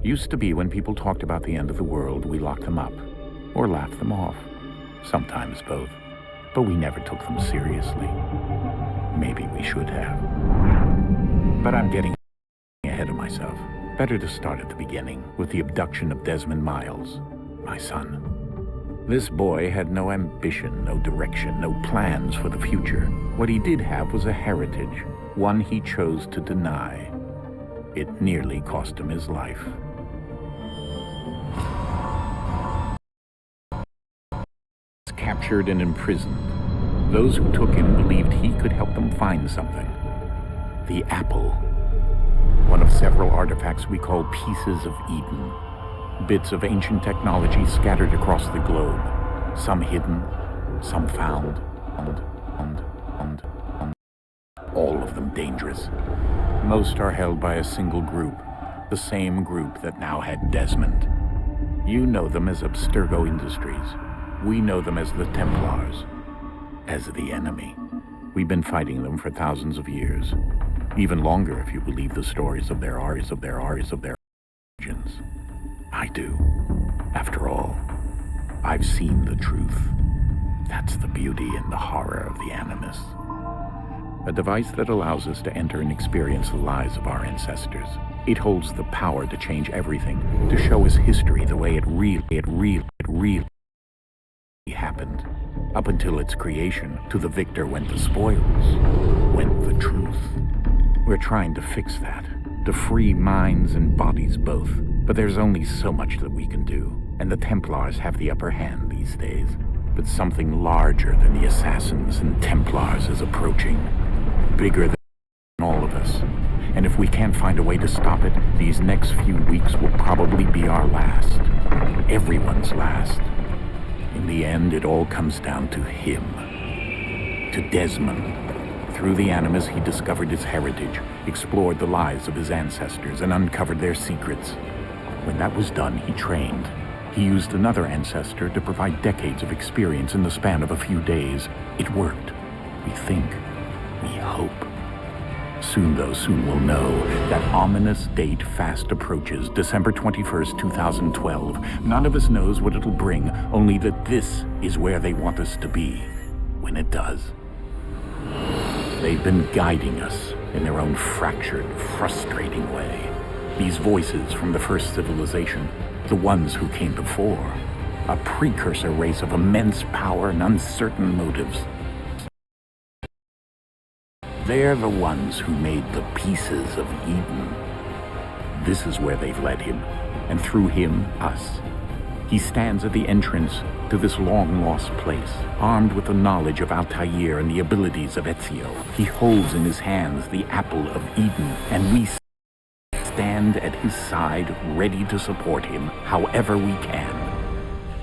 Used to be when people talked about the end of the world, we locked them up, or laughed them off. Sometimes both. But we never took them seriously. Maybe we should have. But I'm getting ahead of myself. Better to start at the beginning, with the abduction of Desmond Miles, my son. This boy had no ambition, no direction, no plans for the future. What he did have was a heritage, one he chose to deny. It nearly cost him his life. Captured and imprisoned. Those who took him believed he could help them find something. The apple. One of several artifacts we call Pieces of Eden. Bits of ancient technology scattered across the globe. Some hidden, some found, and all of them dangerous. Most are held by a single group, the same group that now had Desmond. You know them as Abstergo Industries. We know them as the Templars, as the enemy. We've been fighting them for thousands of years. Even longer if you believe the stories of their origins. I do. After all, I've seen the truth. That's the beauty and the horror of the Animus. A device that allows us to enter and experience the lives of our ancestors. It holds the power to change everything, to show us history the way it really happened. Up until its creation, to the victor went the spoils, went the truth. We're trying to fix that, to free minds and bodies both. But there's only so much that we can do, and the Templars have the upper hand these days. But something larger than the Assassins and Templars is approaching, bigger than all of us. And if we can't find a way to stop it, these next few weeks will probably be our last. Everyone's last. In the end, it all comes down to him. To Desmond. Through the Animus, he discovered his heritage, explored the lives of his ancestors, and uncovered their secrets. When that was done, he trained. He used another ancestor to provide decades of experience in the span of a few days. It worked. We think. We hope. Soon we'll know. That ominous date fast approaches, December 21st, 2012. None of us knows what it'll bring, only that this is where they want us to be, when it does. They've been guiding us in their own fractured, frustrating way. These voices from the first civilization, the ones who came before, a precursor race of immense power and uncertain motives. They're the ones who made the Pieces of Eden. This is where they've led him, and through him, us. He stands at the entrance to this long-lost place, armed with the knowledge of Altair and the abilities of Ezio. He holds in his hands the Apple of Eden, and we stand at his side, ready to support him however we can.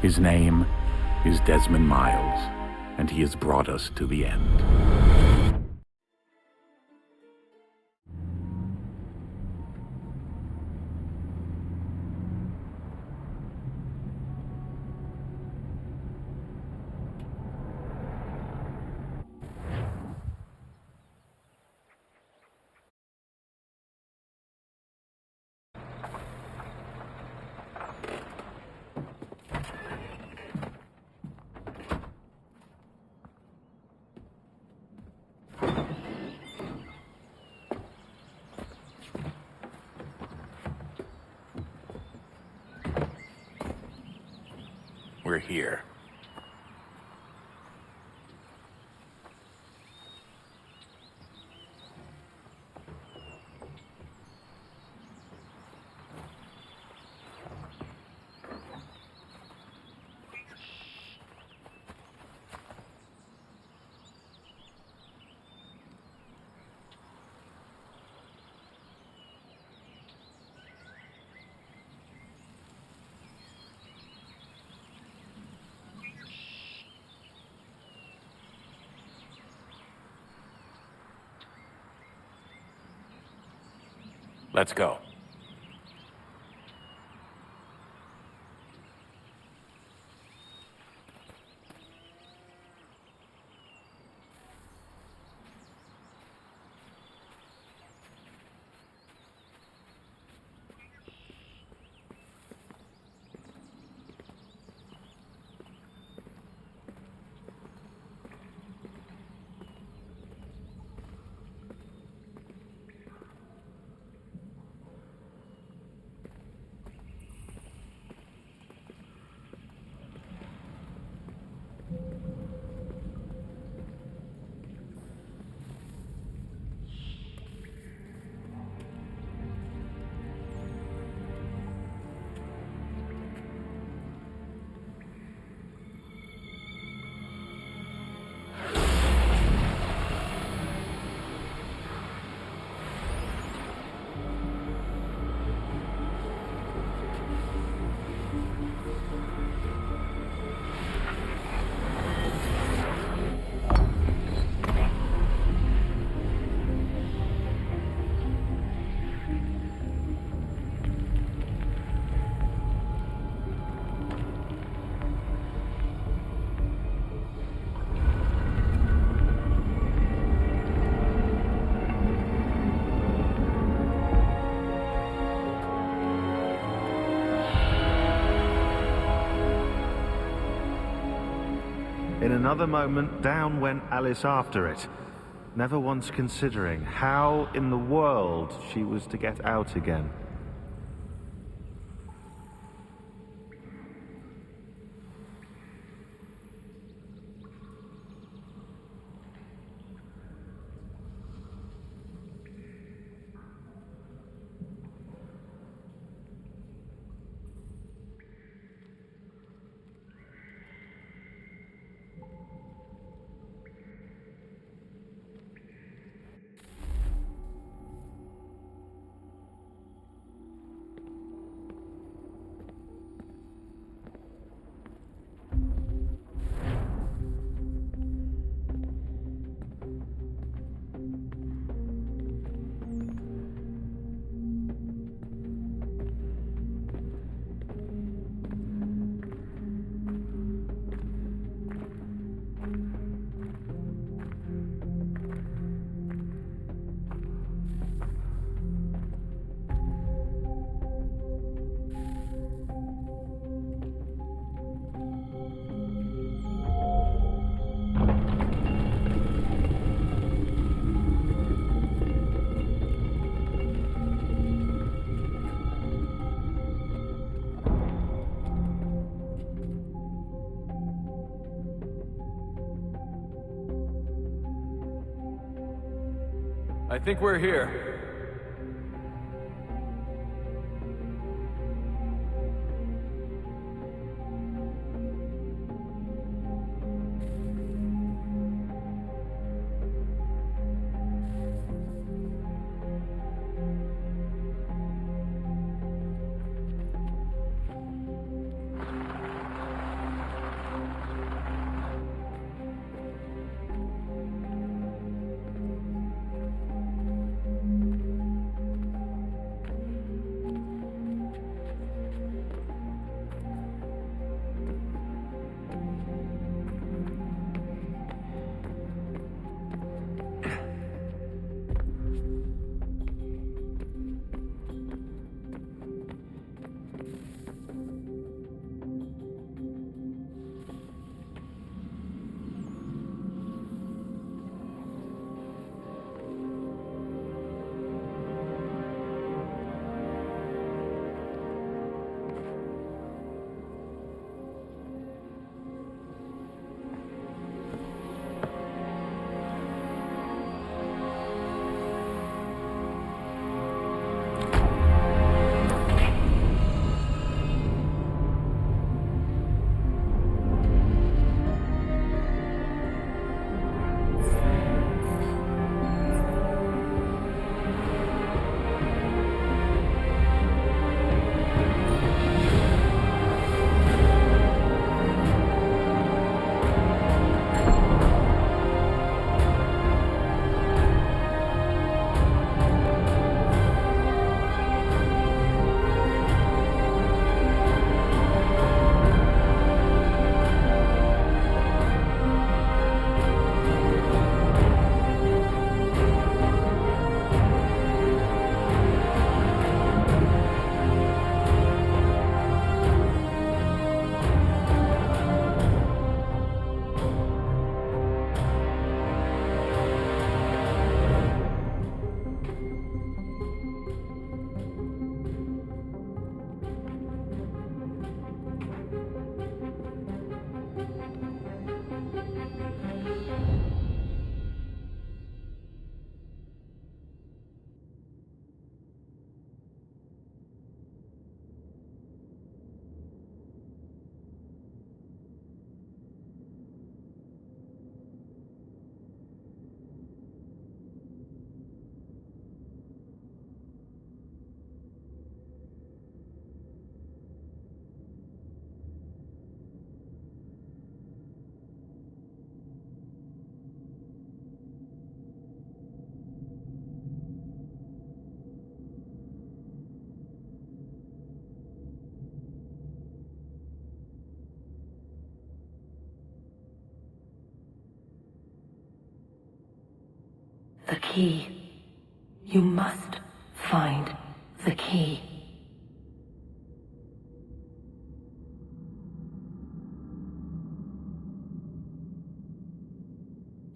His name is Desmond Miles, and he has brought us to the end. We're here. Let's go. In another moment, down went Alice after it, never once considering how in the world she was to get out again. I think we're here. The key. You must find the key.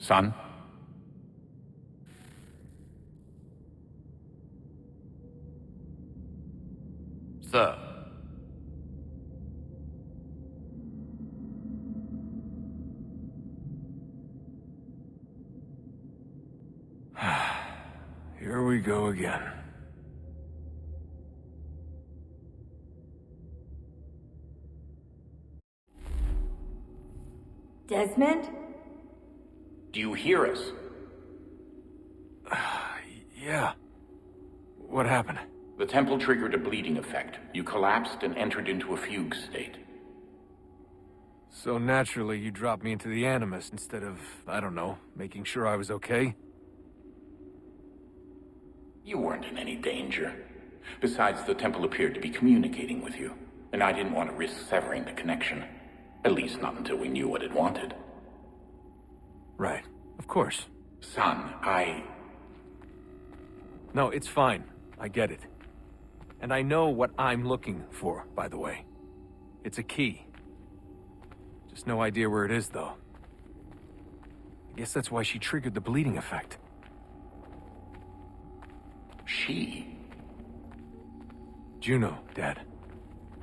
Son? Sir. Here we go again. Desmond? Do you hear us? Yeah. What happened? The temple triggered a bleeding effect. You collapsed and entered into a fugue state. So naturally, you dropped me into the Animus instead of, I don't know, making sure I was okay? You weren't in any danger. Besides, the temple appeared to be communicating with you, and I didn't want to risk severing the connection. At least not until we knew what it wanted. Right. Of course. Son, No, it's fine. I get it. And I know what I'm looking for, by the way. It's a key. Just no idea where it is, though. I guess that's why she triggered the bleeding effect. She? Juno, Dad.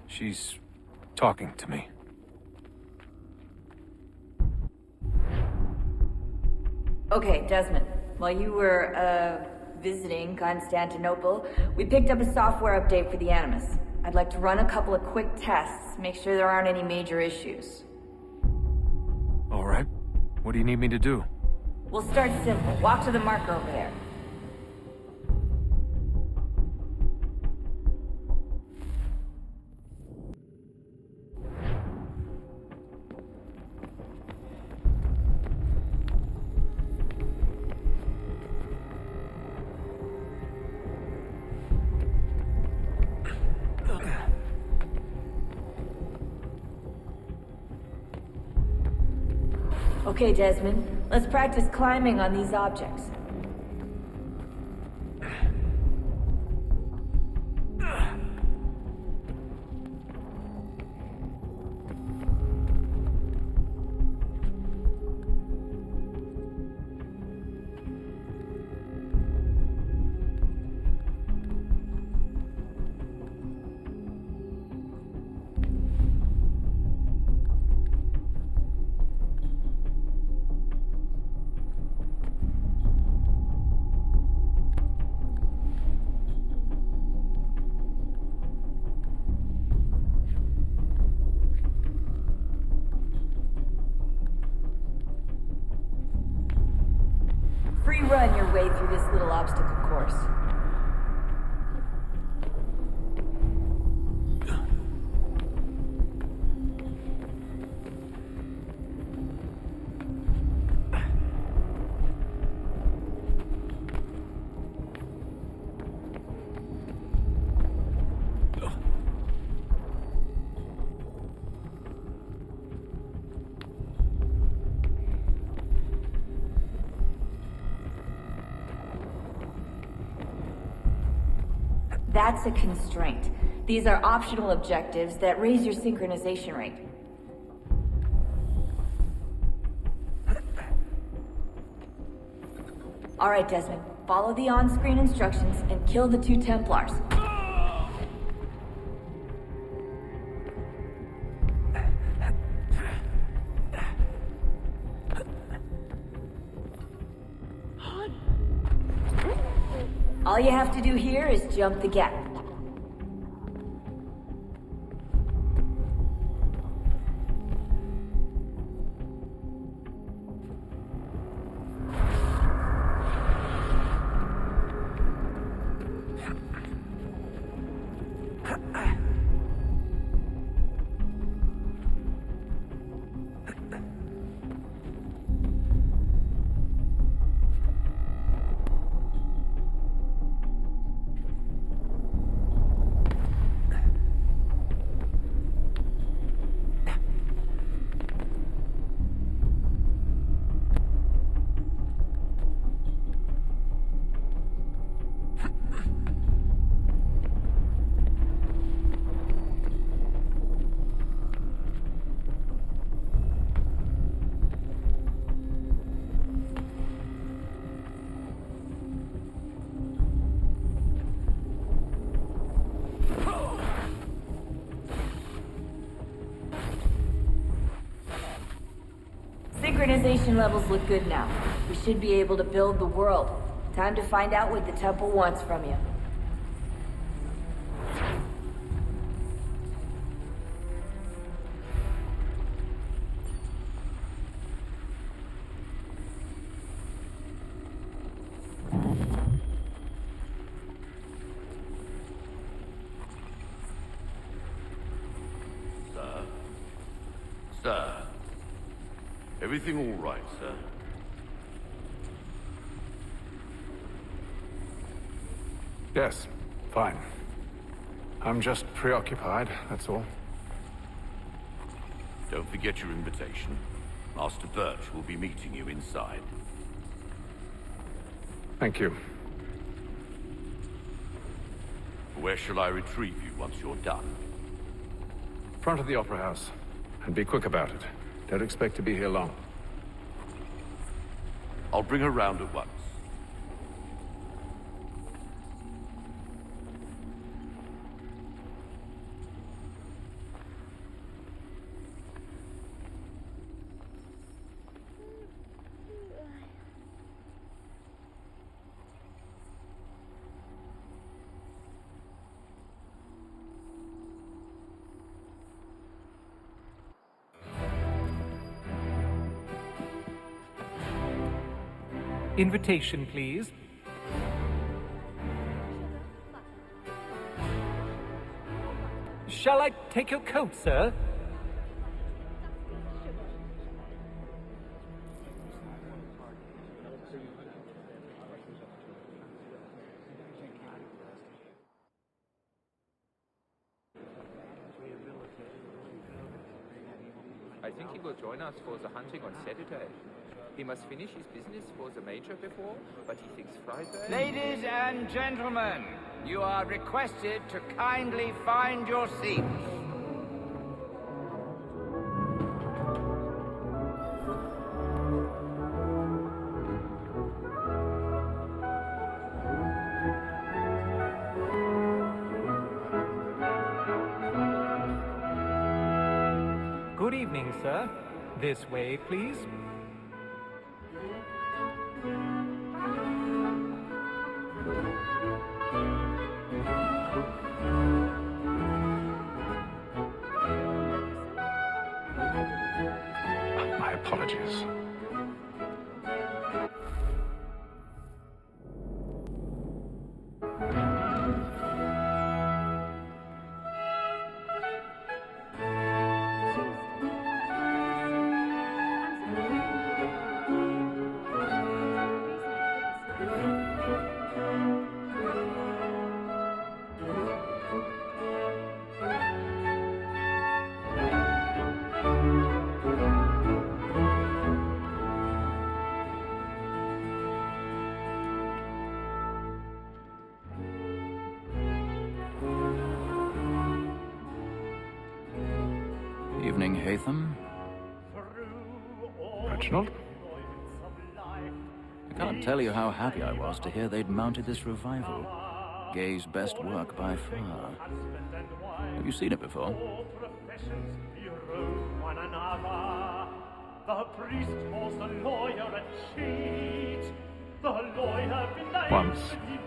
She's talking to me. Okay, Desmond. While you were, visiting Constantinople, we picked up a software update for the Animus. I'd like to run a couple of quick tests, make sure there aren't any major issues. All right. What do you need me to do? We'll start simple. Walk to the marker over there. Okay, Desmond. Let's practice climbing on these objects. Free run your way through this little obstacle course. That's a constraint. These are optional objectives that raise your synchronization rate. Alright, Desmond. Follow the on-screen instructions and kill the 2 Templars. All you have to do here is jump the gap. synchronization levels look good now. We should be able to build the world. Time to find out what the temple wants from you. Sir? Everything all right, sir? Yes, fine. I'm just preoccupied, that's all. Don't forget your invitation. Master Birch will be meeting you inside. Thank you. Where shall I retrieve you once you're done? Front of the Opera House. And be quick about it. Don't expect to be here long. I'll bring her round at once. Invitation, please. Shall I take your coat, sir? I think he will join us for the hunting on Saturday. He must finish his business for the Major before, but he thinks Friday... Ladies and gentlemen, you are requested to kindly find your seats. Good evening, sir. This way, please. My apologies. Evening, Hatham. Reginald? I can't tell you how happy I was to hear they'd mounted this revival. Gay's best work by far. Have you seen it before? The priest calls the lawyer a cheat. The lawyer Once,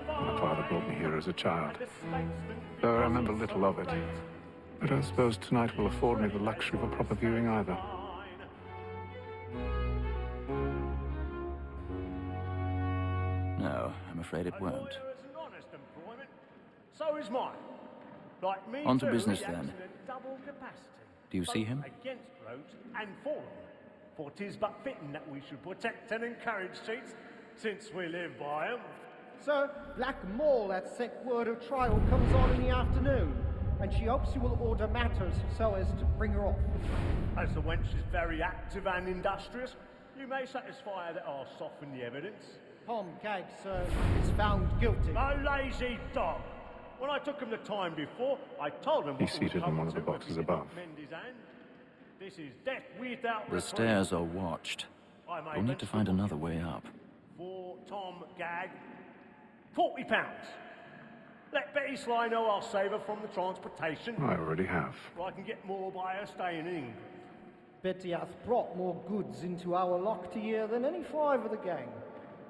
my father brought me here as a child. Though I remember little of it. I don't suppose tonight will afford me the luxury of a proper viewing either. No, I'm afraid it won't. So is mine. Like me On to too, business he acts then. in a double capacity. Do you see him? Both against rogues and for them. For 'tis but fitting that we should protect and encourage cheats, since we live by 'em. Sir, Black Maul, that sick word of trial, comes on in the afternoon, and she hopes you will order matters so as to bring her off. As the wench is very active and industrious, you may satisfy her that I'll soften the evidence. Tom Gag, sir, is found guilty. A lazy dog! When I took him the time before, I told him He's what was seated in one of the coming to boxes if he above. didn't mend his hand. This is death without The reprieve. stairs are watched. I may We'll need to find another way up. For Tom Gag, £40. Let Betty Sly know I'll save her from the transportation. I already have. Or I can get more by her staying in England. Betty hath brought more goods into our lock year than any 5 of the gang.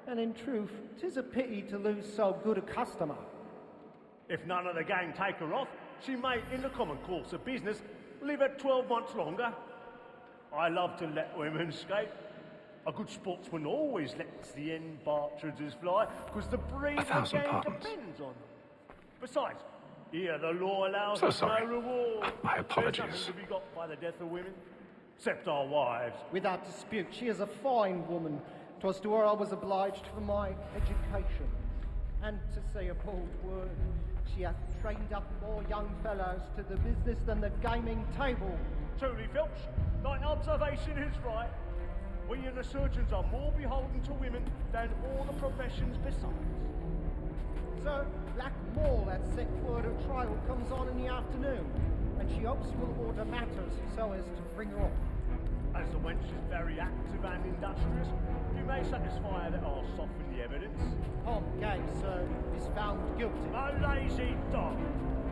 And in truth, 'tis a pity to lose so good a customer. If none of the gang take her off, she may, in the common course of business, live at 12 months longer. I love to let women escape. A good sportsman always lets the end partridges fly, because the breed of the 1,000 game pardons. depends on them. Besides, here the law allows So us sorry. no reward. My apologies. There's nothing to be got by the death of women, except our wives. Without dispute, she is a fine woman. 'Twas to her I was obliged for my education. And to say a bold word, she hath trained up more young fellows to the business than the gaming table. Truly, Filch, thy observation is right. We and the surgeons are more beholden to women than all the professions besides. So, Black Mall at set word of trial comes on in the afternoon, and she hopes you will order matters so as to bring her off. As the wench is very active and industrious, you may satisfy her that I'll soften the evidence. Tom Gay, sir, is found guilty. A lazy dog!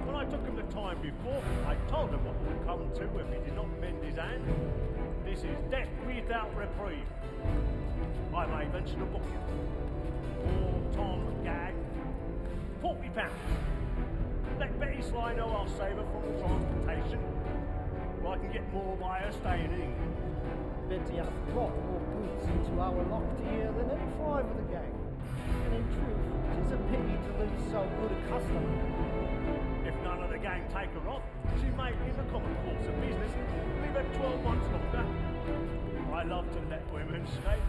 When I took him the time before, I told him what would come to if he did not mend his hand. This is death without reprieve. I may mention a book. For Tom Gag, £40. Let Betty Sly know I'll save her from the transportation. Or I can get more by her staying in England. Betty hath brought more goods into our lock year than any 5 of the gang. And in truth, 'tis a pity to lose so good a customer. If none of the gang take her off, she may, in the common course of business, live at 12 months longer. I love to let women escape.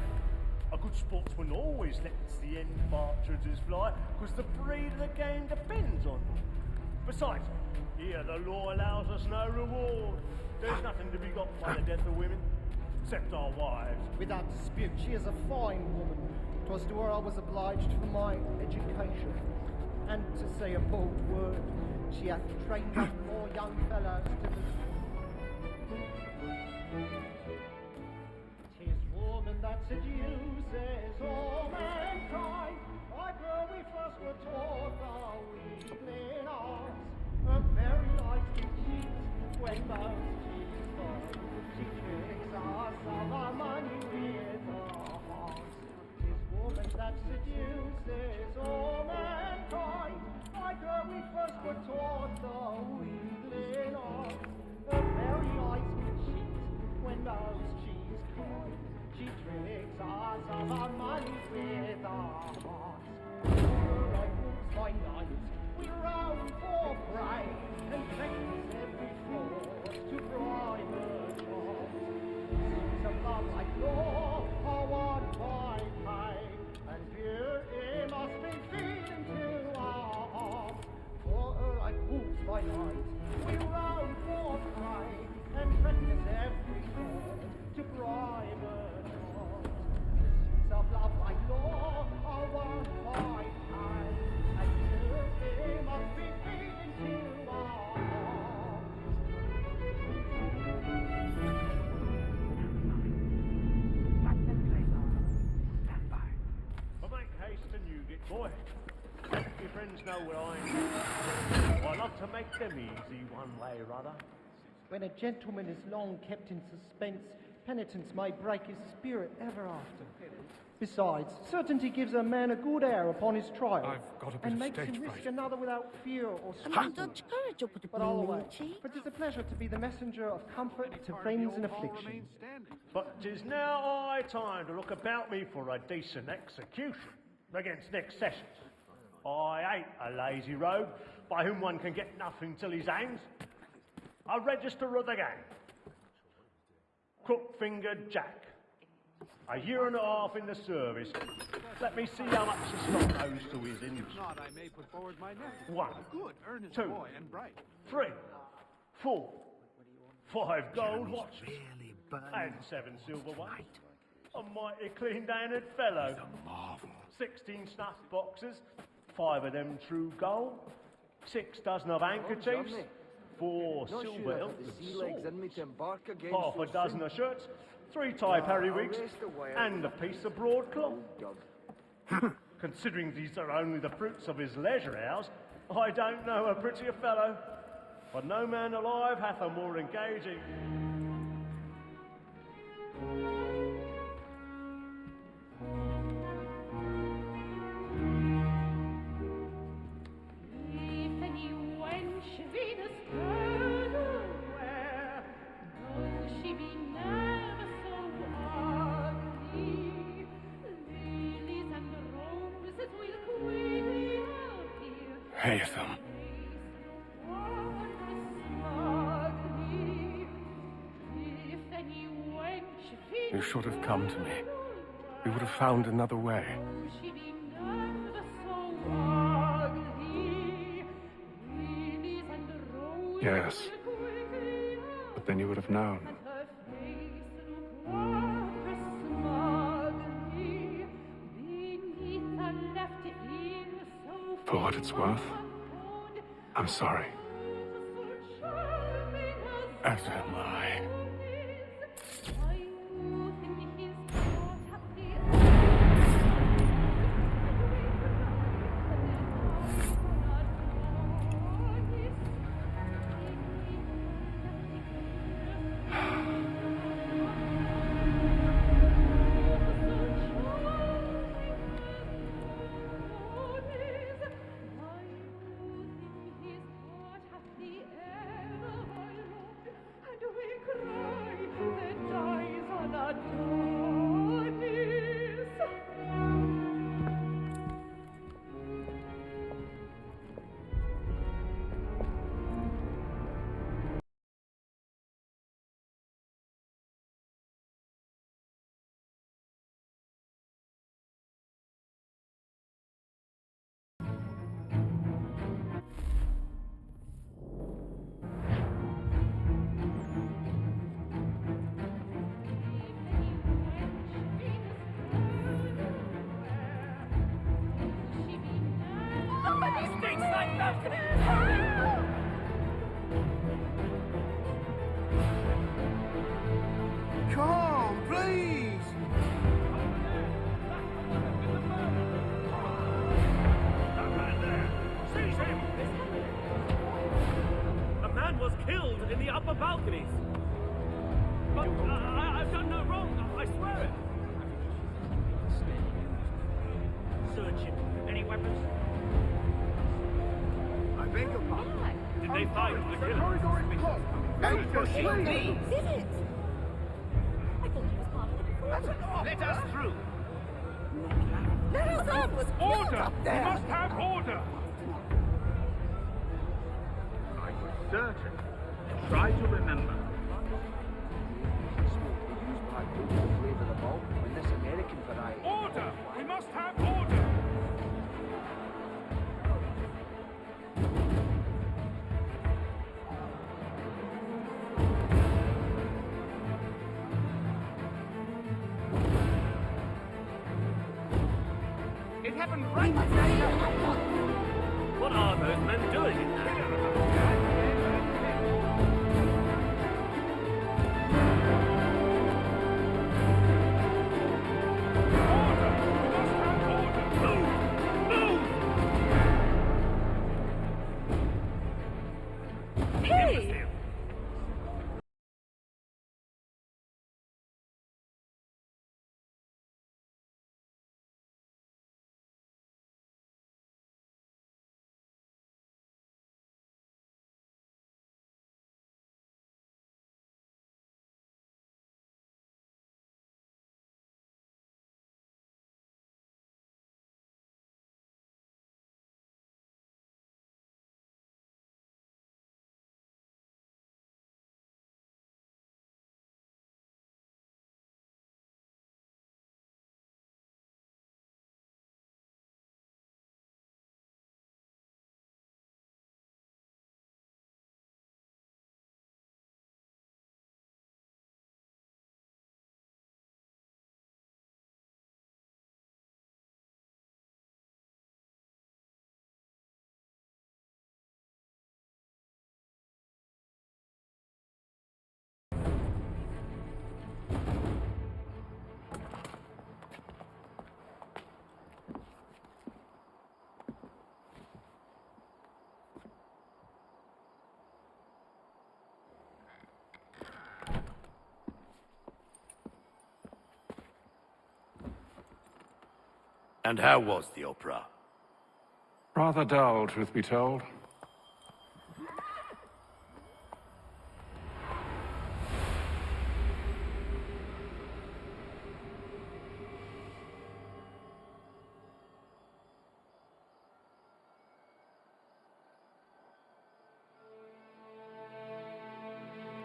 A good sportsman always lets the end partridges fly, because the breed of the game depends on them. Besides, here the law allows us no reward. There's nothing to be got by the death of women, except our wives. Without dispute, she is a fine woman. 'Twas to her I was obliged for my education. And to say a bold word, she hath trained up more young fellows to the... 'Tis woman that seduces all mankind. Like her we first were taught the weakling arts. Her very life to cheat when most cheats fall. She tricks us of our money with her heart. 'Tis woman that seduces all mankind. Like her we first were taught the weakling arts. Her very eyes can cheat when those cheats call. She tricks us of our money with our hearts. Like wolves by night, we roam for prey, and practice every fraud to bribe her charms. Scenes of love like law are won by pay, and beauty must be feeding to our hearts. For her like wolves by night, we roam for prey, and practice every fraud to bribe her charms. Scenes of love like law are won by pay, and beauty must be feeding to our hearts. But make haste and you get boy. Your friends know where I am. I love to make them easy one way or other. When a gentleman is long kept in suspense, penitence may break his spirit ever after. Besides, certainty gives a man a good air upon his trial, I've got a bit and of makes stage him risk fright. another without fear or scruple. But I'll away, for 'tis a pleasure to be the messenger of comfort to friends in affliction. But 'tis now high time to look about me for a decent execution against next session. I ain't a lazy rogue by whom one can get nothing till he's hanged. A register of the gang. Crook-fingered Jack. A year and a half in the service. Let me see how much the stock goes to his interest. Not, I may put forward my nephew. 1, A good, earnest 2, boy and bright. 3, 4, 5 gold watches, and 7 silver ones. A mighty clean-handed fellow. 16 snuff boxes, 5 of them true gold, 6 dozen of handkerchiefs, 4 silver hilts of swords, half a dozen of shirts, 3 tie periwigs, and a piece of broadcloth. Considering these are only the fruits of his leisure hours, I don't know a prettier fellow, but no man alive hath a more engaging. Haytham. You should have come to me. We would have found another way. Yes. But then you would have known. For what it's worth, I'm sorry. As am I. Come, please! That man there! Seize him! A man was killed in the upper balconies. But I've done no wrong, I swear it. Search him. Any weapons? I beg your pardon. Did they find the killer? corridor is closed. Don't push him, please. Did it? I thought he was part of the performance. Let us through. That son was killed Order! up We there. must have order! I was certain. Try to remember. Order! We must have order! It happened right there. What are those men doing in there? Hey! And how was the opera? Rather dull, truth be told.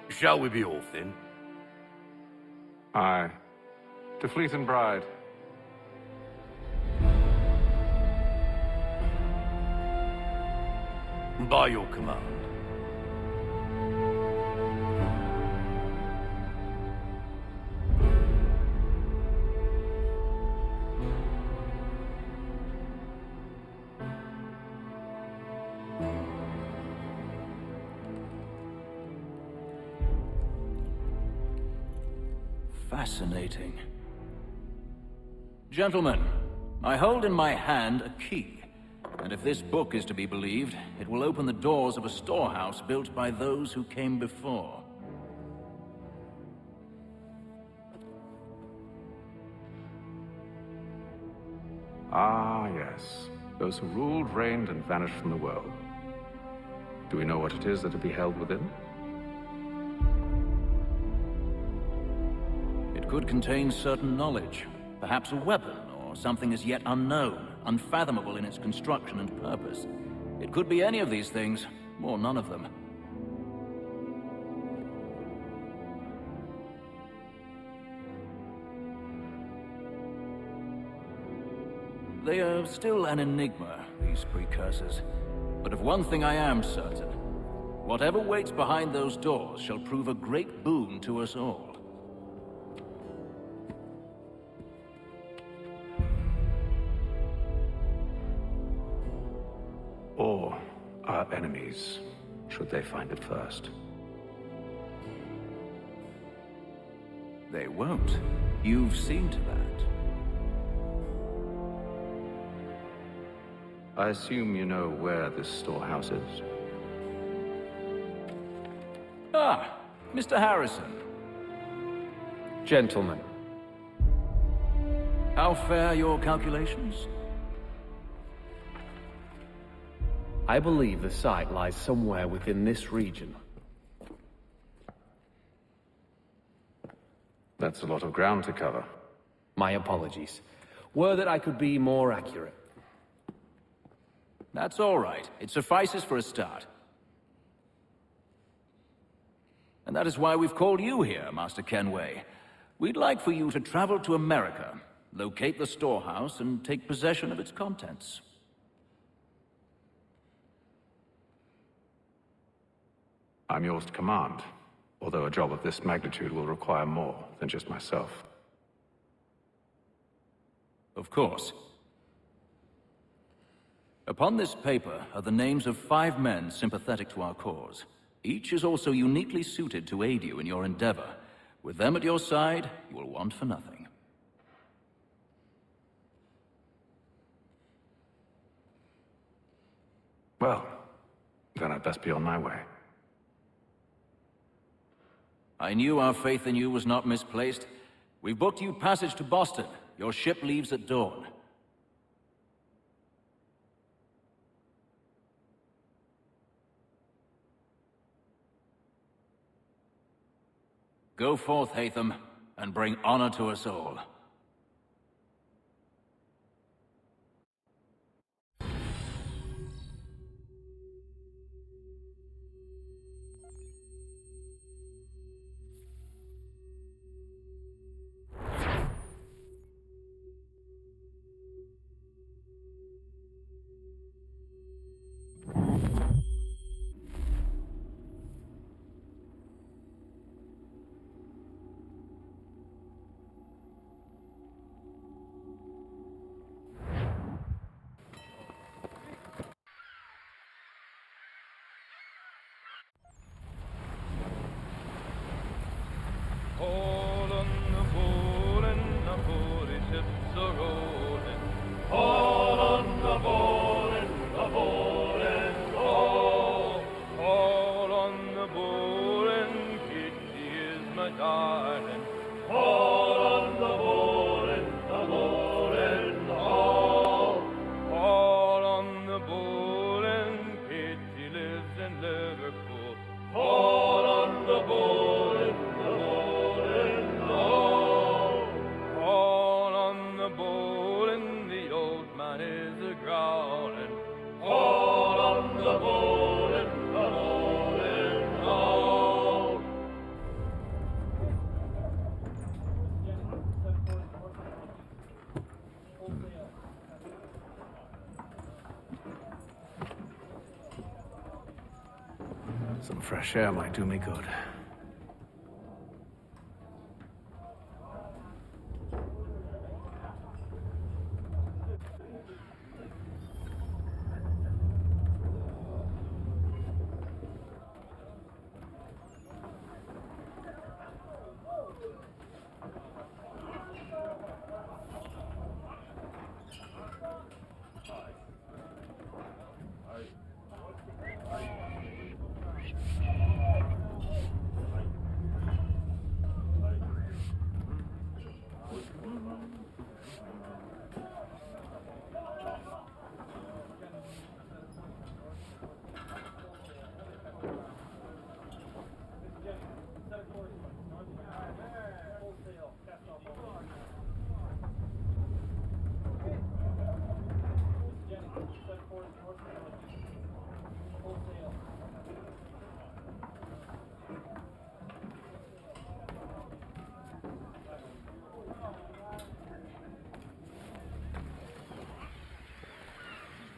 Shall we be off then? Aye. To Fleet and Bride. By your command. Fascinating. Gentlemen, I hold in my hand a key, and if this book is to be believed, it will open the doors of a storehouse built by those who came before. Ah, yes. Those who ruled, reigned, and vanished from the world. Do we know what it is that will be held within? It could contain certain knowledge, perhaps a weapon, or something as yet unknown, unfathomable in its construction and purpose. It could be any of these things, or none of them. They are still an enigma, these precursors. But of one thing I am certain. Whatever waits behind those doors shall prove a great boon to us all. Or our enemies, should they find it first. They won't. You've seen to that. I assume you know where this storehouse is. Ah, Mr. Harrison. Gentlemen. How fare your calculations? I believe the site lies somewhere within this region. That's a lot of ground to cover. My apologies. Were that I could be more accurate. That's all right. It suffices for a start. And that is why we've called you here, Master Kenway. We'd like for you to travel to America, locate the storehouse, and take possession of its contents. I'm yours to command, although a job of this magnitude will require more than just myself. Of course. Upon this paper are the names of 5 men sympathetic to our cause. Each is also uniquely suited to aid you in your endeavor. With them at your side, you will want for nothing. Well, then I'd best be on my way. I knew our faith in you was not misplaced. We've booked you passage to Boston. Your ship leaves at dawn. Go forth, Hatham, and bring honor to us all. All on the board and the 40 ships are rolling. All on the board and the board and all on the board and Kitty is my darling. All on the board and the board and all on the board and Kitty lives in Liverpool. All on the board and the board and all on the board and the old man is a growling. All on the board and the board and fresh air might do me good.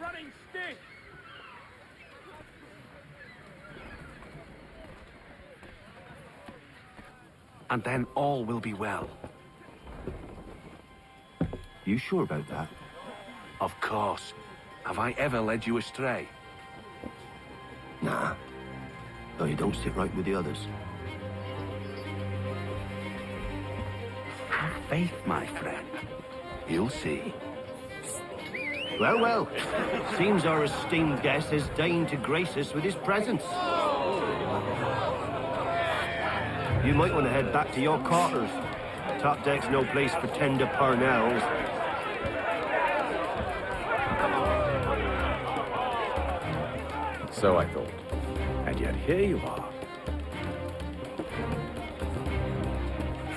Running stick! And then all will be well. You sure about that? Of course. Have I ever led you astray? Nah. No, you don't sit right with the others. Have faith, my friend. You'll see. Well, well. Seems our esteemed guest has deigned to grace us with his presence. You might want to head back to your quarters. Top deck's no place for tender parnells. So I thought. And yet here you are.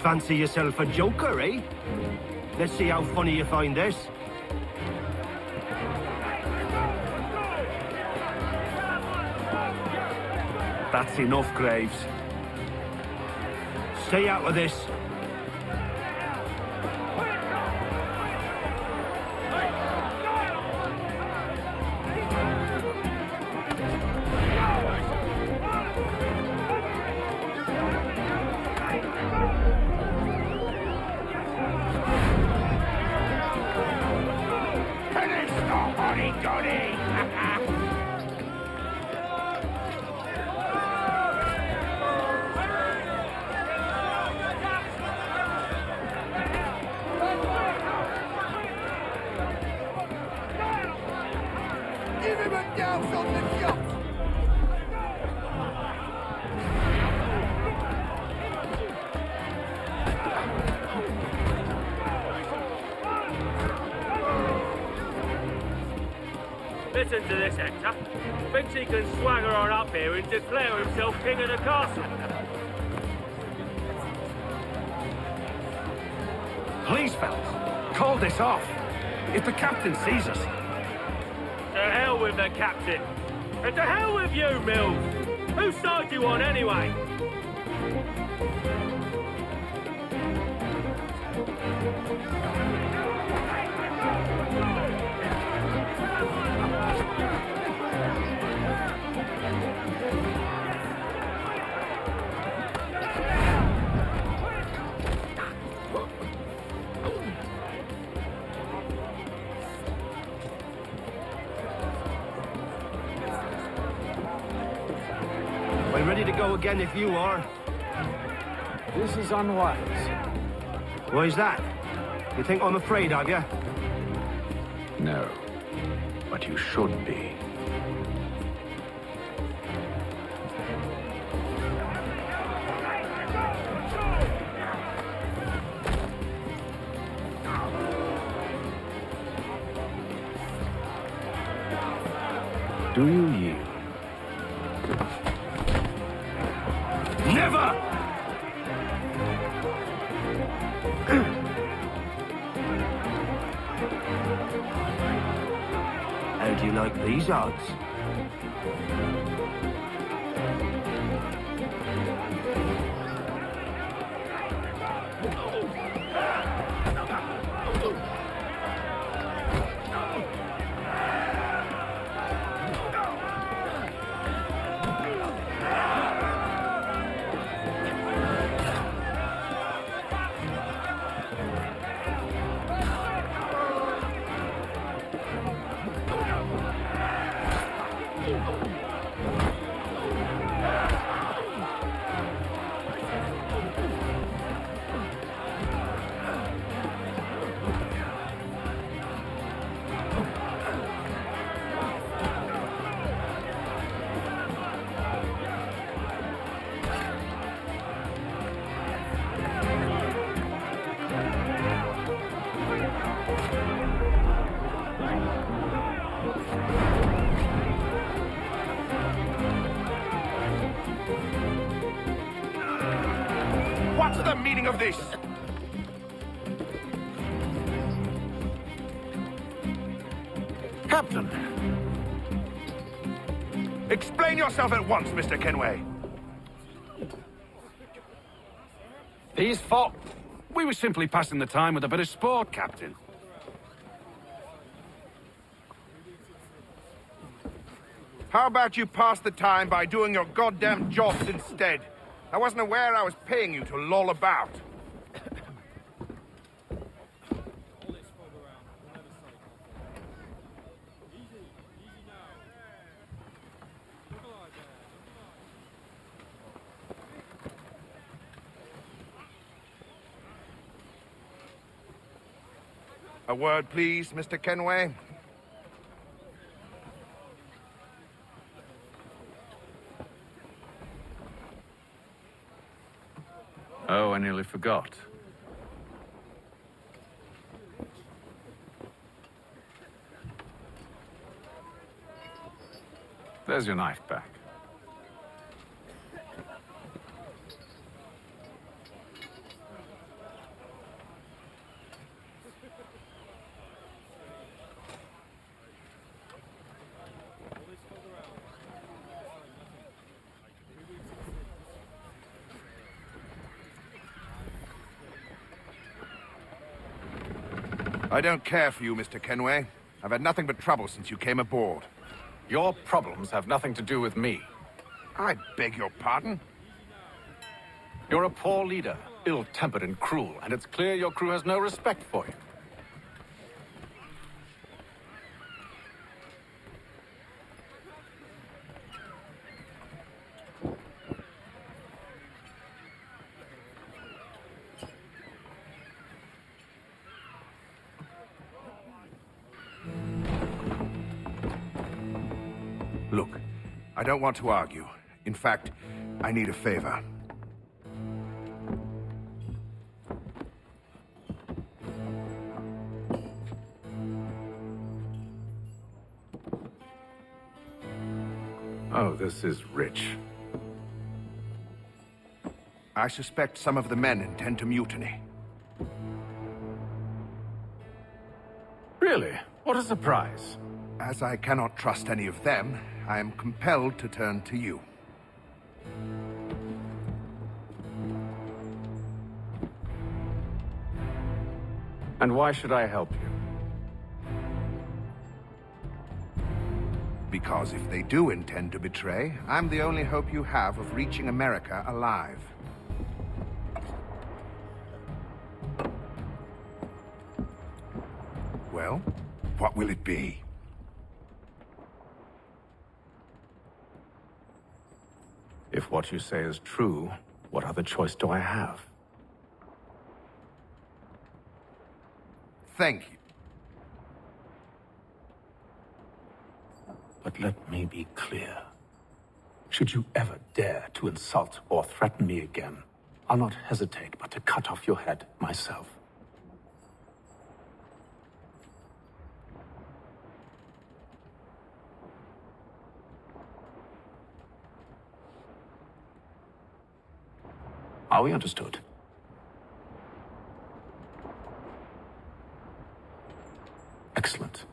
Fancy yourself a joker, eh? Let's see how funny you find this. That's enough, Graves. Stay out of this. Give him a douse on the yacht! Listen to this, Hector. Thinks he can swagger on up here and declare himself king of the castle. Please, fellas, call this off. If the captain sees us... To hell with the captain. And to hell with you, Mills. Whose side you on, anyway? I'm ready to go again if you are. This is unwise. Why's that? You think I'm afraid of you? No. But you should be. Do you yield? Never! How do you like these odds? What's the meaning of this? Captain! Explain yourself at once, Mr. Kenway. His fault. We were simply passing the time with a bit of sport, Captain. How about you pass the time by doing your goddamn jobs instead? I wasn't aware I was paying you to loll about. A word, please, Mr. Kenway. Oh, I nearly forgot. There's your knife back. I don't care for you, Mr. Kenway. I've had nothing but trouble since you came aboard. Your problems have nothing to do with me. I beg your pardon? You're a poor leader, ill-tempered and cruel, and it's clear your crew has no respect for you. Look, I don't want to argue. In fact, I need a favor. Oh, this is rich. I suspect some of the men intend to mutiny. Really? What a surprise. As I cannot trust any of them, I am compelled to turn to you. And why should I help you? Because if they do intend to betray, I'm the only hope you have of reaching America alive. Well, what will it be? If what you say is true, what other choice do I have? Thank you. But let me be clear. Should you ever dare to insult or threaten me again, I'll not hesitate but to cut off your head myself. Are we understood? Excellent.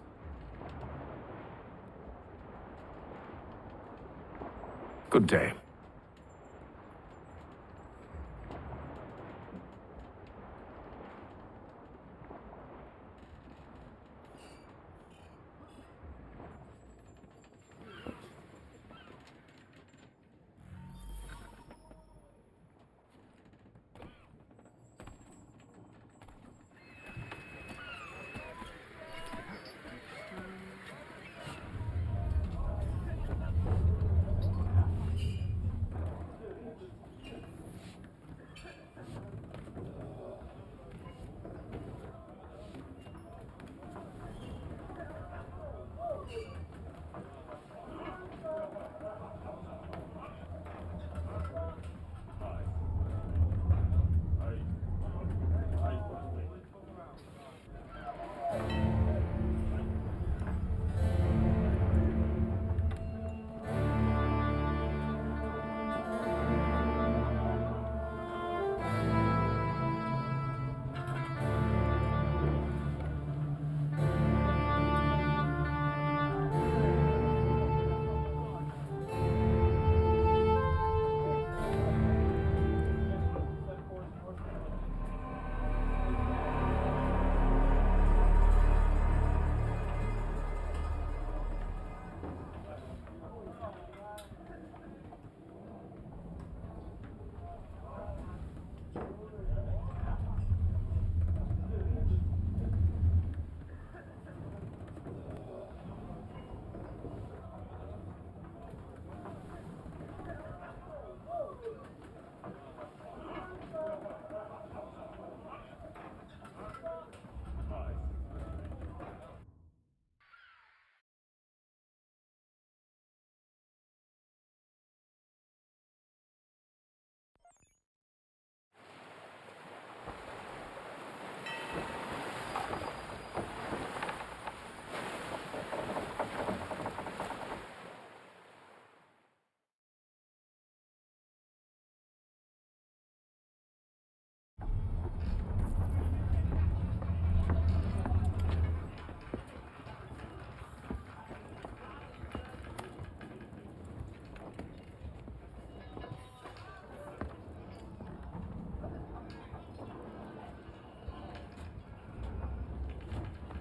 Good day.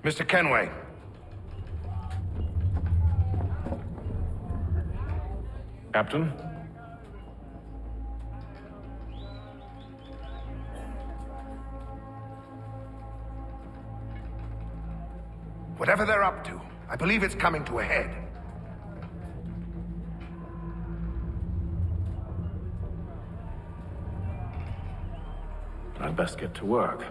Mr. Kenway. Captain? Whatever they're up to, I believe it's coming to a head. I'd best get to work.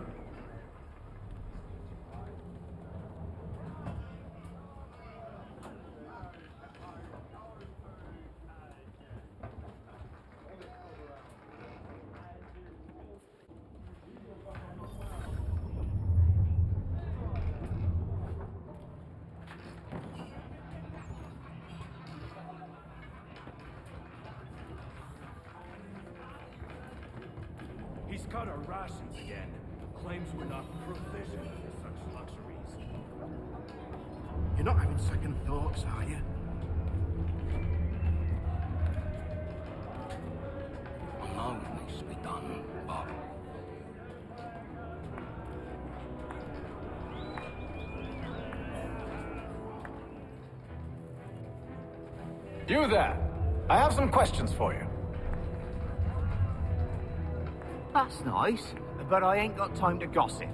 He's cut our rations again. Claims we're not provisioned for such luxuries. You're not having second thoughts, are you? I know it needs to be done, but... You there! I have some questions for you. That's nice, but I ain't got time to gossip.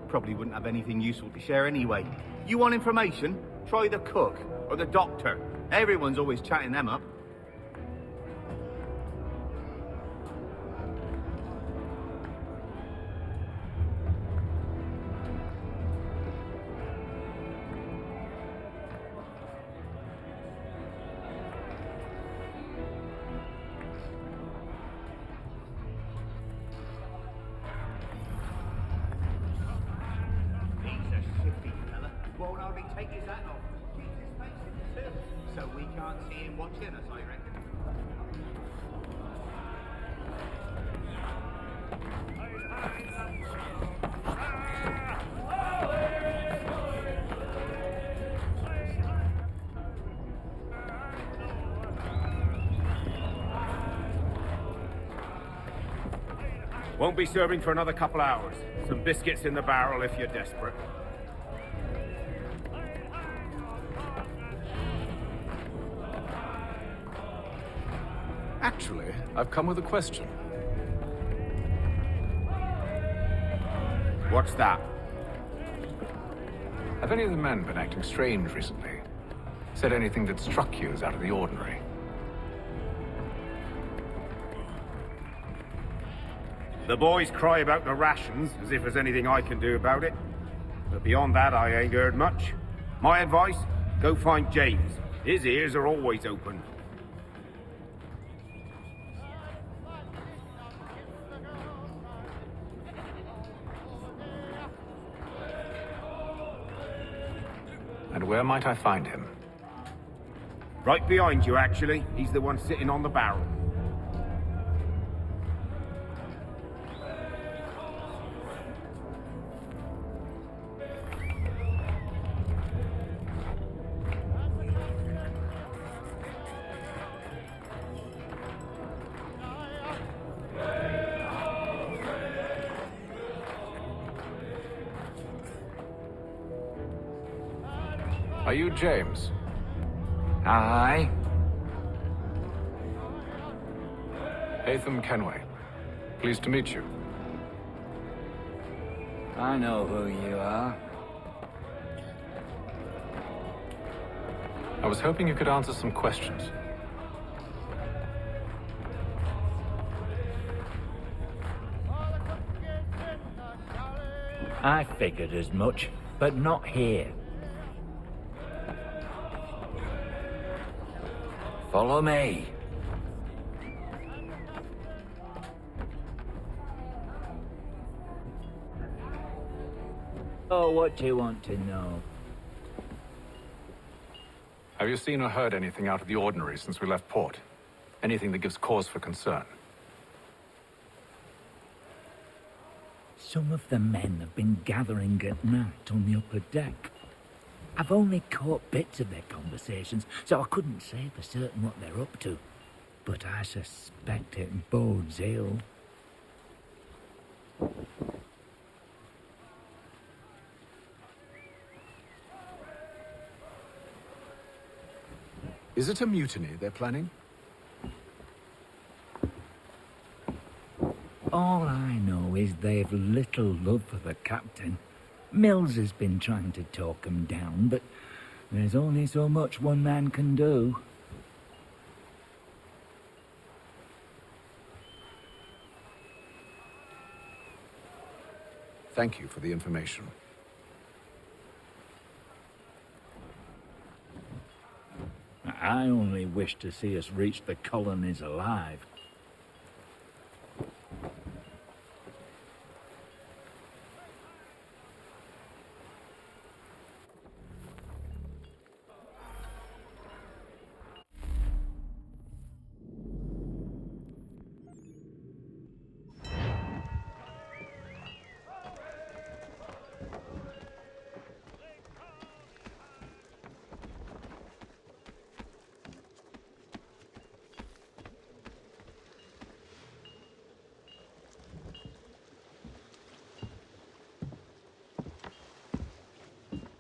Probably wouldn't have anything useful to share anyway. You want information? Try the cook or the doctor. Everyone's always chatting them up. Won't hardly take his hat off. Keeps his face in the sill, so we can't see him watching us, I reckon. Won't be serving for another couple hours. Some biscuits in the barrel if you're desperate. Actually, I've come with a question. What's that? Have any of the men been acting strange recently? Said anything that struck you as out of the ordinary? The boys cry about the rations, as if there's anything I can do about it. But beyond that, I ain't heard much. My advice, go find James. His ears are always open. And where might I find him? Right behind you, actually. He's the one sitting on the barrel. Are you James? Aye. Haytham Kenway. Pleased to meet you. I know who you are. I was hoping you could answer some questions. I figured as much, but not here. Follow me. Oh, what do you want to know? Have you seen or heard anything out of the ordinary since we left port? Anything that gives cause for concern? Some of the men have been gathering at night on the upper deck. I've only caught bits of their conversations, so I couldn't say for certain what they're up to. But I suspect it bodes ill. Is it a mutiny they're planning? All I know is they've little love for the captain. Mills has been trying to talk him down, but there's only so much one man can do. Thank you for the information. I only wish to see us reach the colonies alive.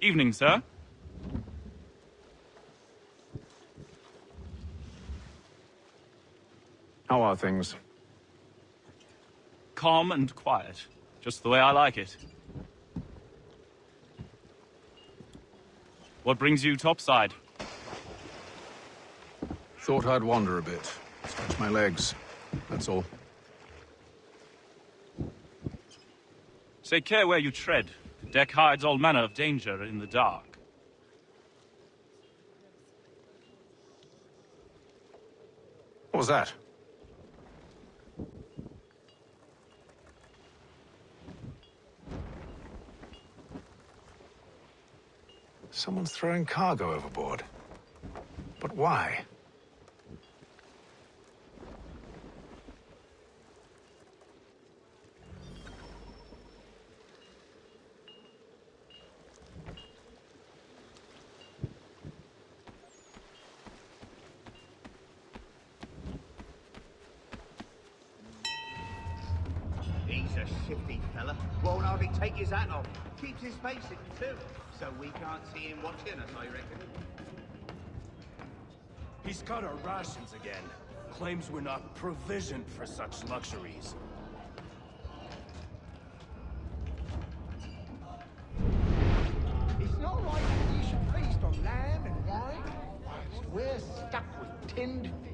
Evening, sir. How are things? Calm and quiet. Just the way I like it. What brings you topside? Thought I'd wander a bit. Stretch my legs. That's all. Take care where you tread. The deck hides all manner of danger in the dark. What was that? Someone's throwing cargo overboard. But why? He's a shifty fella. Won't hardly take his hat off. Keeps his face in too, so we can't see him watching us, I reckon. He's cut our rations again. Claims we're not provisioned for such luxuries. It's not right that you should feast on lamb and wine. We're stuck with tinned fish.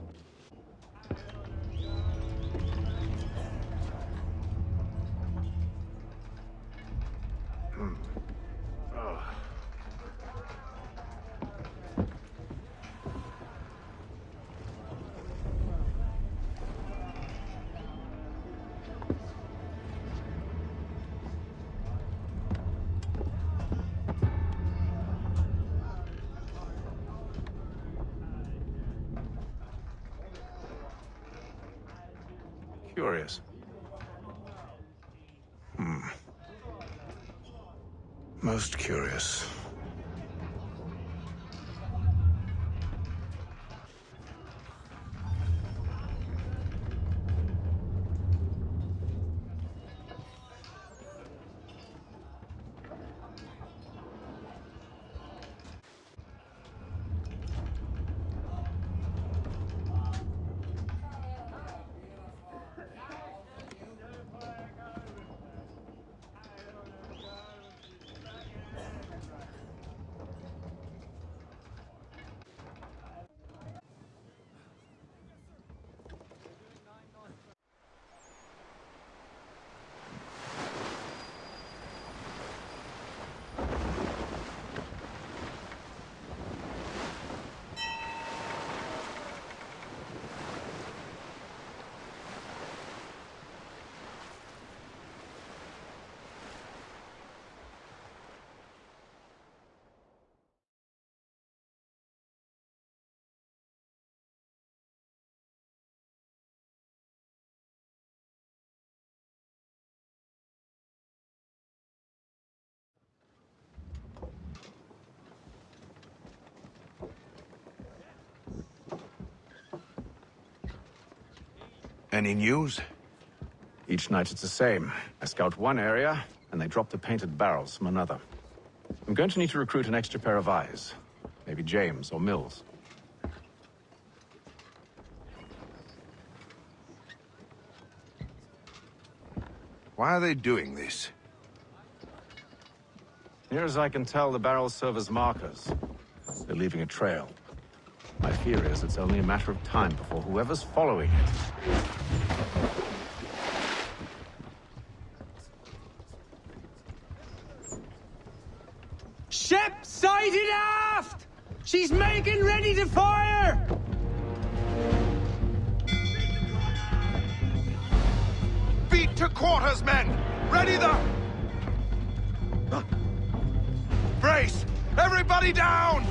Curious. Most curious. Any news? Each night it's the same. I scout one area, and they drop the painted barrels from another. I'm going to need to recruit an extra pair of eyes. Maybe James or Mills. Why are they doing this? Near as I can tell, the barrels serve as markers. They're leaving a trail. My fear is it's only a matter of time before whoever's following it. Ship sighted aft! She's making ready to fire! Beat to quarters, men! Ready the... Brace! Everybody down!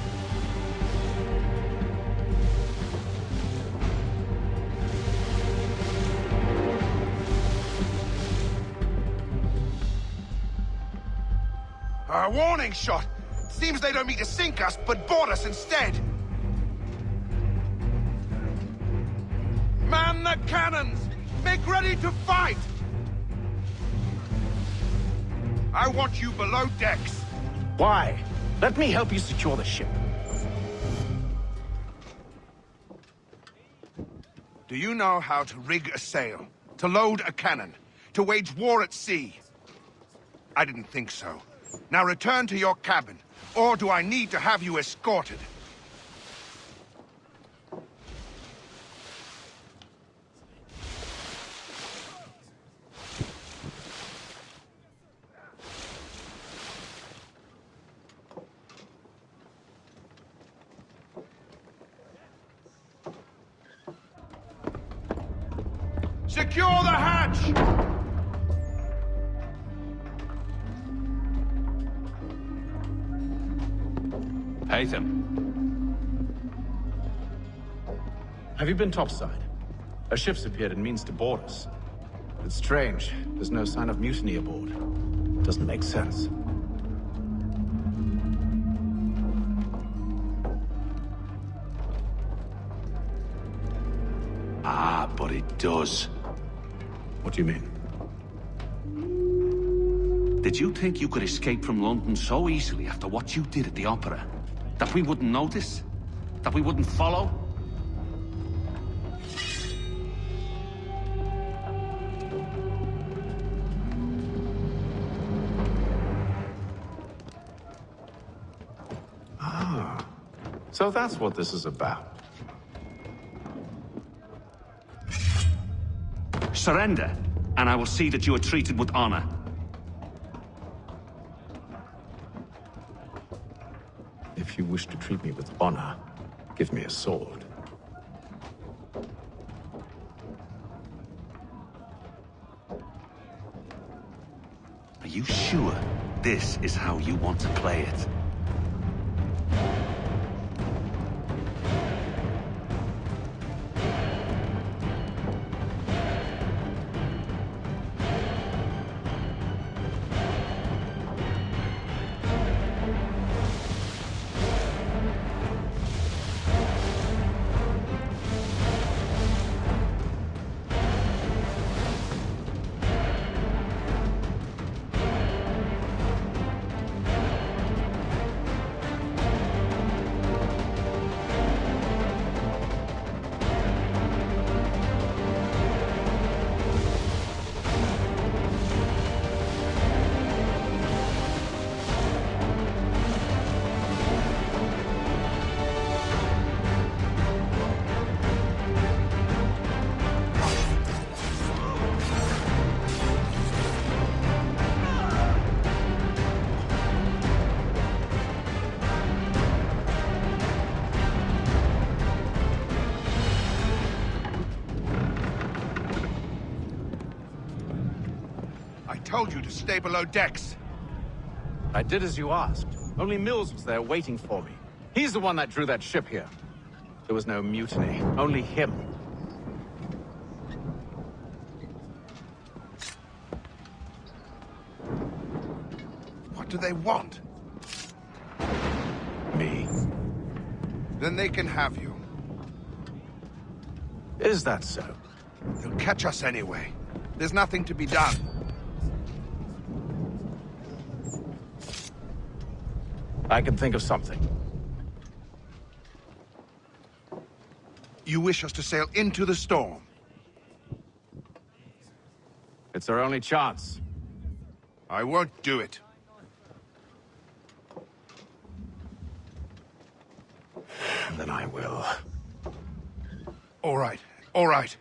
A warning shot! Seems they don't mean to sink us, but board us instead! Man the cannons! Make ready to fight! I want you below decks. Why? Let me help you secure the ship. Do you know how to rig a sail? To load a cannon? To wage war at sea? I didn't think so. Now return to your cabin, or do I need to have you escorted? Secure the hatch! Haytham. Have you been topside? A ship's appeared and means to board us. It's strange. There's no sign of mutiny aboard. Doesn't make sense. Ah, but it does. What do you mean? Did you think you could escape from London so easily after what you did at the Opera? That we wouldn't notice? That we wouldn't follow? Ah, so that's what this is about. Surrender, and I will see that you are treated with honor. If you wish to treat me with honor, give me a sword. Are you sure this is how you want to play it? Told you to stay below decks. I did as you asked. Only Mills was there waiting for me. He's the one that drew that ship here. There was no mutiny, only him. What do they want? Me. Then they can have you. Is that so? They'll catch us anyway. There's nothing to be done. I can think of something. You wish us to sail into the storm? It's our only chance. I won't do it. Then I will. All right, all right.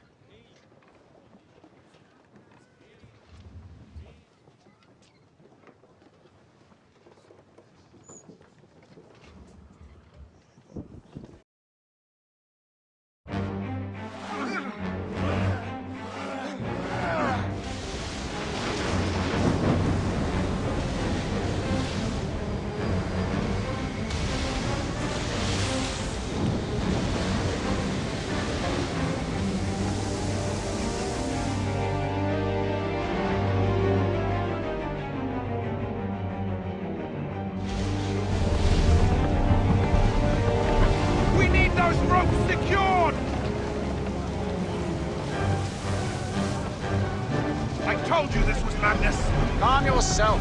Calm yourself.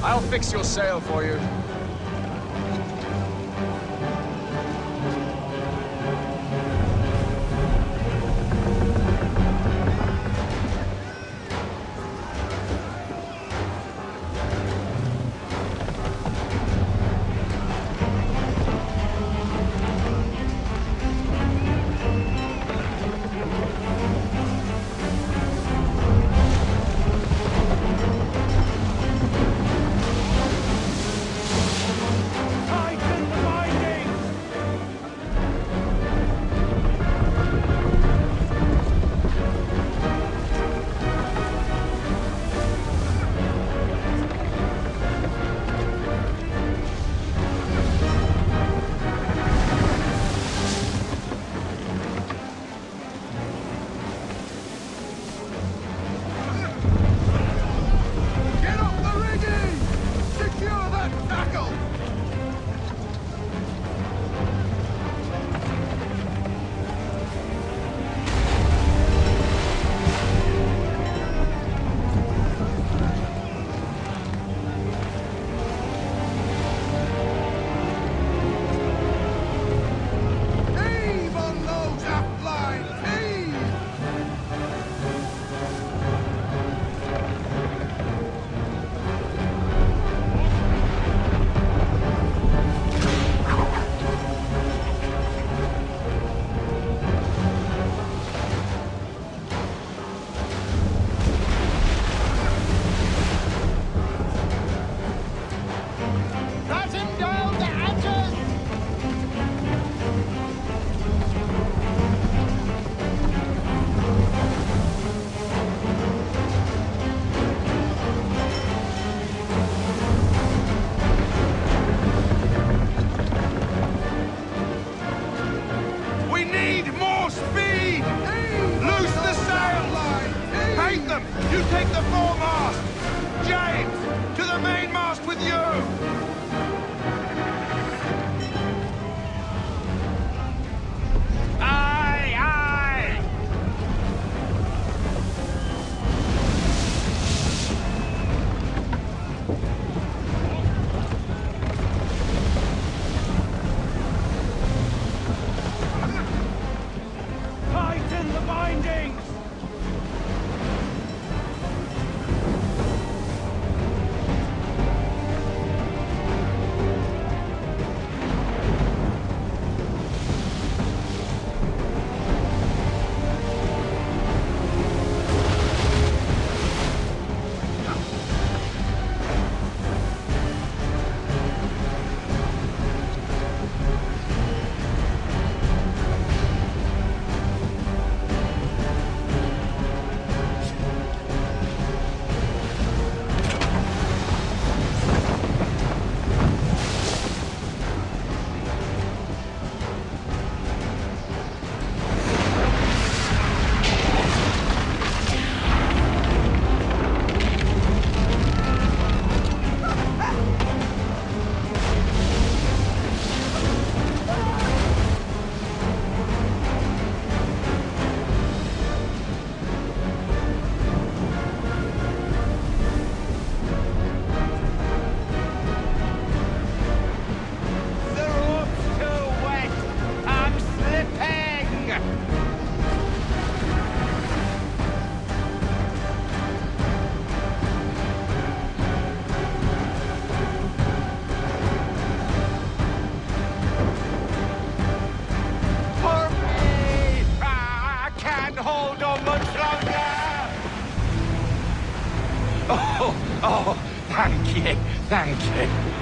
I'll fix your sail for you. You take the foremast! James, to the mainmast with you! Aye, aye! Tighten the bindings! Thank you, thank you.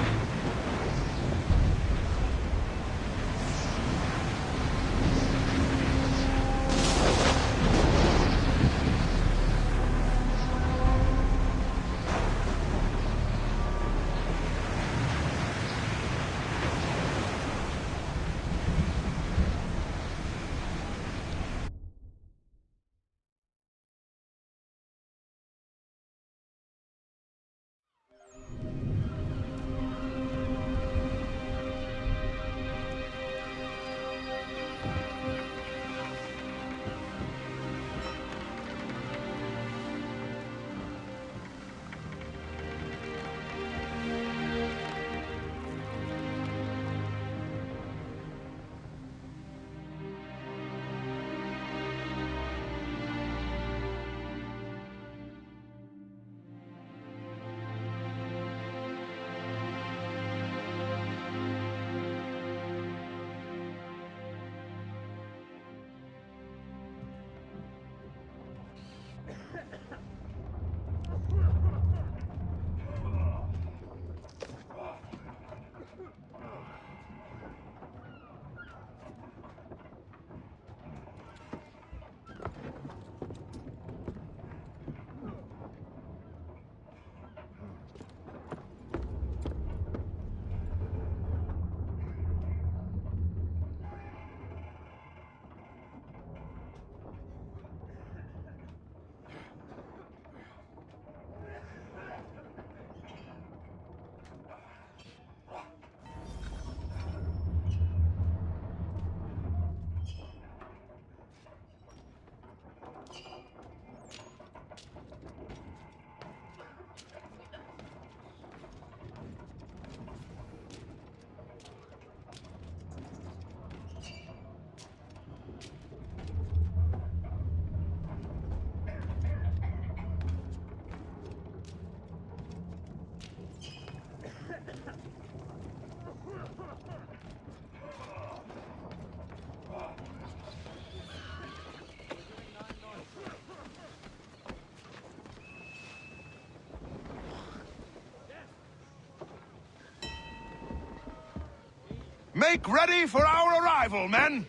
Make ready for our arrival, men!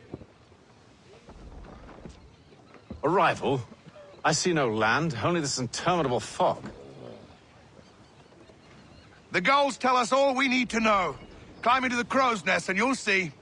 Arrival? I see no land, only this interminable fog. The gulls tell us all we need to know. Climb into the crow's nest and you'll see.